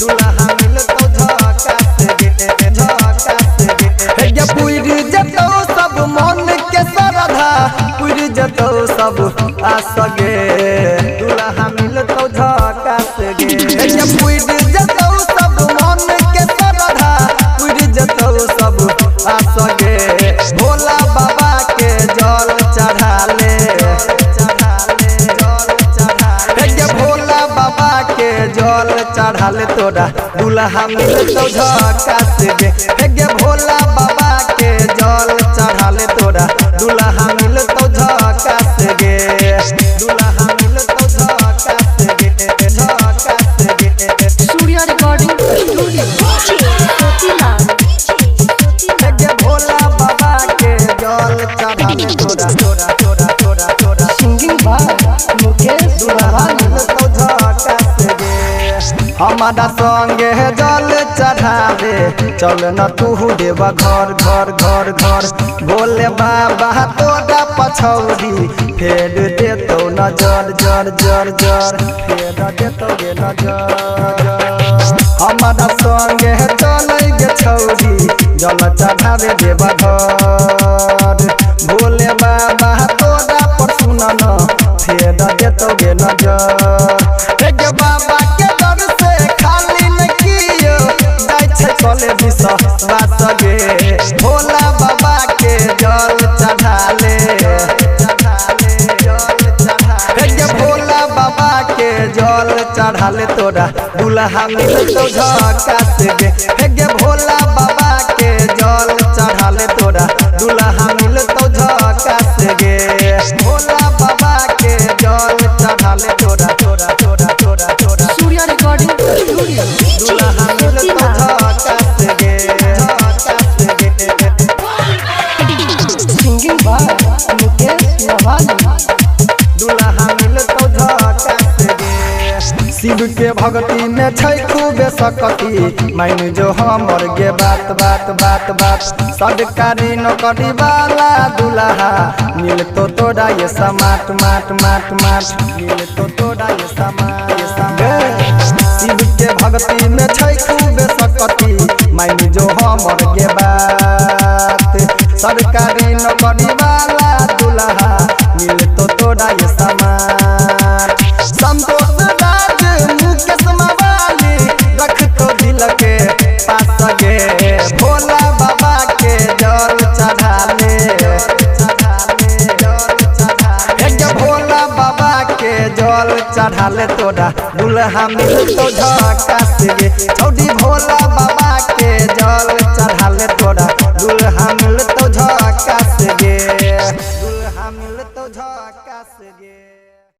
दुल्हा मिलतो झकास गे हे पुरी जतो सब मन के सरधा पुरी जतो सब आस गे दुल्हा मिलतो झकास गे हे पुरी जतो सब मन के सरधा पुरी जतो सब आस गे भोला बाबा के जल चढ़ाले भोला बाबा के जल चढ़ाले तोरा दुल्हा मिलतो झकास गे हे भोला बाबा के जल चढ़ाले तोरा दुल्हा मिलतो झकास गे दुल्हा मिलतो झकास गे सूर्या रिकॉर्डिंग स्टूडियो भोला बाबा के जल चढ़ाले तोरा तोरा तोरा तोरा तोरा सिंगिंग बाय मुकेश दुल्हा मिलतो झकास गे हमारा संगे जल चढ़ावे चल न तू देवा घर घर घर घर बोले बाबा तोरा पछौरी फेर देतो नजर जर जर जर फेर देतो गे नजर हमारा संगे चले गे छौरी जल चढ़ावे देवा घर बोले बाबा तोरा पर सुन न फेर देतो गे नजर गे बाबा के दर से खाली न कियो जाय छै चले विश्वास गे भोला बाबा के जल चढ़ाले गे भोला बाबा के जल चढ़ाले तोरा दुल्हा मिलतो झकास गे गे भोला बाबा के जल चढ़ाले तोरा दुल्हा मिलतो झकास गे भोला बाबा के जल चढ़ाले तोरा तोरा तोरा तोरा तोरा सूर्या रिकॉर्डिंग स्टूडियो दुल्हा मिलतो झकास गे सिंगिंग बाय मुकेश नवाज दुल्हा मिलतो झकास गे शिव के भक्ति में छै खूबे सकती मान जो हमर गे बात बात बात बात सरकारी नौकरी वाला दुल्हा मिलतो तोरा ये समाट माट माट माट मिलतो तोरा ये समाट शिव के भक्ति में छै खूबे सकती मान जो हमर गे बात सरकारी नौकरी वाला दुल्हा मिलतो तोरा ये समाट संतोष राज मुकेश मवाली रख तो दिल के पास गे भोला बाबा के जल चढ़ाले गे भोला बाबा के जल चढ़ाले तोरा दुल्हा मिलतो झकास गे छौड़ी भोला बाबा के जल चढ़ाले तोरा दुल्हा मिलतो झकास गे दुल्हा मिलतो झकास गे।